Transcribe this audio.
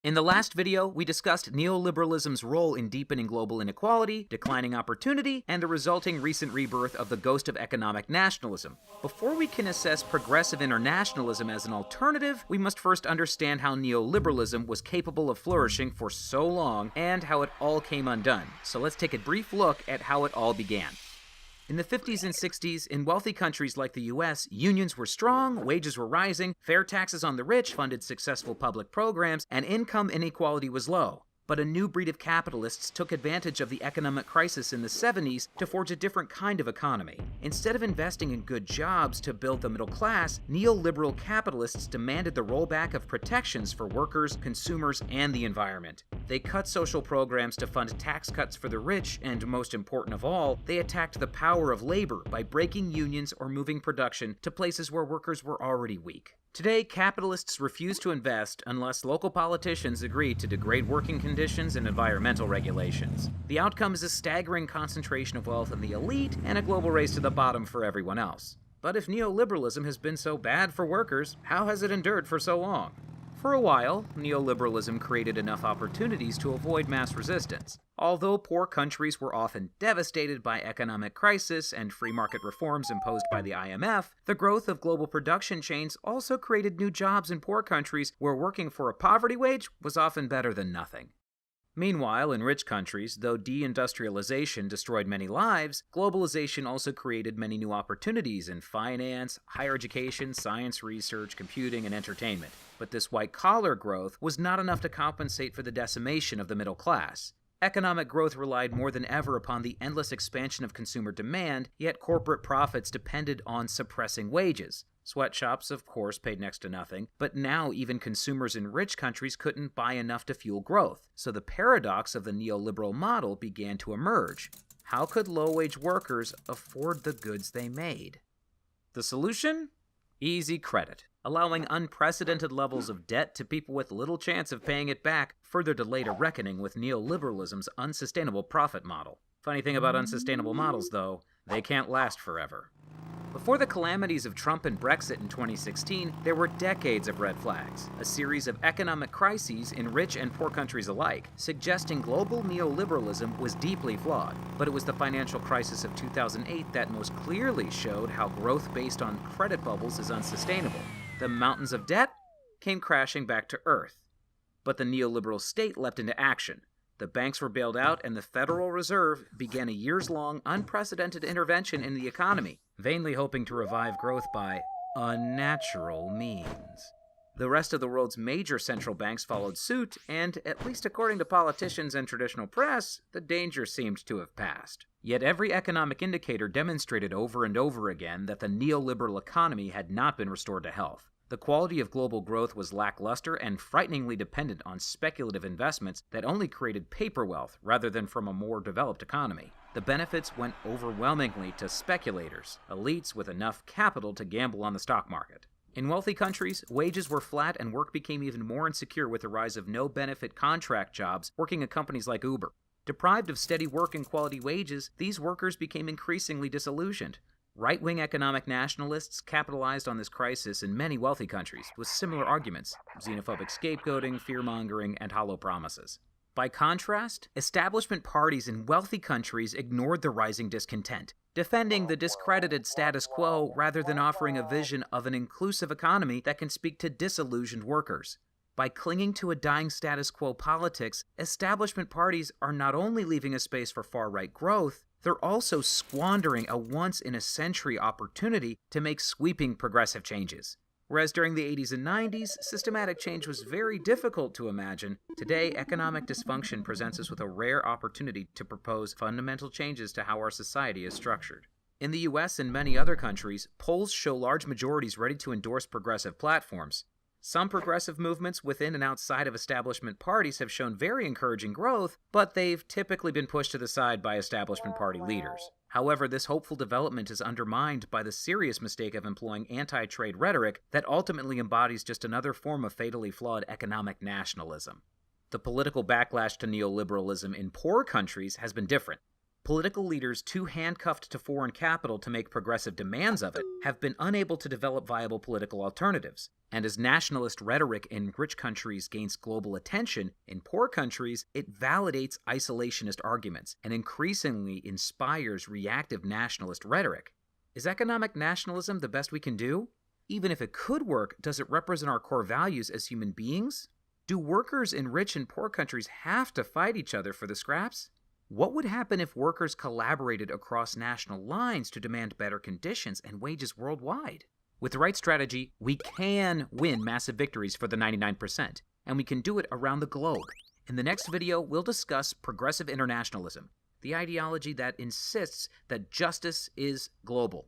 In the last video, we discussed neoliberalism's role in deepening global inequality, declining opportunity, and the resulting recent rebirth of the ghost of economic nationalism. Before we can assess progressive internationalism as an alternative, we must first understand how neoliberalism was capable of flourishing for so long and how it all came undone. So let's take a brief look at how it all began. In the 50s and 60s, in wealthy countries like the US, unions were strong, wages were rising, fair taxes on the rich funded successful public programs, and income inequality was low. But a new breed of capitalists took advantage of the economic crisis in the 70s to forge a different kind of economy. Instead of investing in good jobs to build the middle class, neoliberal capitalists demanded the rollback of protections for workers, consumers, and the environment. They cut social programs to fund tax cuts for the rich, and most important of all, they attacked the power of labor by breaking unions or moving production to places where workers were already weak. Today, capitalists refuse to invest unless local politicians agree to degrade working conditions and environmental regulations. The outcome is a staggering concentration of wealth in the elite and a global race to the bottom for everyone else. But if neoliberalism has been so bad for workers, how has it endured for so long? For a while, neoliberalism created enough opportunities to avoid mass resistance. Although poor countries were often devastated by economic crisis and free market reforms imposed by the IMF, the growth of global production chains also created new jobs in poor countries where working for a poverty wage was often better than nothing. Meanwhile, in rich countries, though deindustrialization destroyed many lives, globalization also created many new opportunities in finance, higher education, science research, computing, and entertainment. But this white-collar growth was not enough to compensate for the decimation of the middle class. Economic growth relied more than ever upon the endless expansion of consumer demand, yet corporate profits depended on suppressing wages. Sweatshops, of course, paid next to nothing, but now even consumers in rich countries couldn't buy enough to fuel growth. So the paradox of the neoliberal model began to emerge. How could low-wage workers afford the goods they made? The solution? Easy credit. Allowing unprecedented levels of debt to people with little chance of paying it back further delayed a reckoning with neoliberalism's unsustainable profit model. Funny thing about unsustainable models, though, they can't last forever. Before the calamities of Trump and Brexit in 2016, there were decades of red flags, a series of economic crises in rich and poor countries alike, suggesting global neoliberalism was deeply flawed. But it was the financial crisis of 2008 that most clearly showed how growth based on credit bubbles is unsustainable. The mountains of debt came crashing back to earth. But the neoliberal state leapt into action. The banks were bailed out, and the Federal Reserve began a years-long, unprecedented intervention in the economy, vainly hoping to revive growth by unnatural means. The rest of the world's major central banks followed suit, and, at least according to politicians and traditional press, the danger seemed to have passed. Yet every economic indicator demonstrated over and over again that the neoliberal economy had not been restored to health. The quality of global growth was lackluster and frighteningly dependent on speculative investments that only created paper wealth rather than from a more developed economy. The benefits went overwhelmingly to speculators, elites with enough capital to gamble on the stock market. In wealthy countries, wages were flat and work became even more insecure with the rise of no-benefit contract jobs working at companies like Uber. Deprived of steady work and quality wages, these workers became increasingly disillusioned. Right-wing economic nationalists capitalized on this crisis in many wealthy countries with similar arguments: xenophobic scapegoating, fear-mongering, and hollow promises. By contrast, establishment parties in wealthy countries ignored the rising discontent, defending the discredited status quo rather than offering a vision of an inclusive economy that can speak to disillusioned workers. By clinging to a dying status quo politics, establishment parties are not only leaving a space for far-right growth, they're also squandering a once-in-a-century opportunity to make sweeping progressive changes. Whereas during the 80s and 90s, systematic change was very difficult to imagine, today economic dysfunction presents us with a rare opportunity to propose fundamental changes to how our society is structured. In the US and many other countries, polls show large majorities ready to endorse progressive platforms. Some progressive movements within and outside of establishment parties have shown very encouraging growth, but they've typically been pushed to the side by establishment party leaders. However, this hopeful development is undermined by the serious mistake of employing anti-trade rhetoric that ultimately embodies just another form of fatally flawed economic nationalism. The political backlash to neoliberalism in poor countries has been different. Political leaders too handcuffed to foreign capital to make progressive demands of it have been unable to develop viable political alternatives. And as nationalist rhetoric in rich countries gains global attention, in poor countries, it validates isolationist arguments and increasingly inspires reactive nationalist rhetoric. Is economic nationalism the best we can do? Even if it could work, does it represent our core values as human beings? Do workers in rich and poor countries have to fight each other for the scraps? What would happen if workers collaborated across national lines to demand better conditions and wages worldwide? With the right strategy, we can win massive victories for the 99%, and we can do it around the globe. In the next video, we'll discuss Progressive Internationalism, the ideology that insists that justice is global.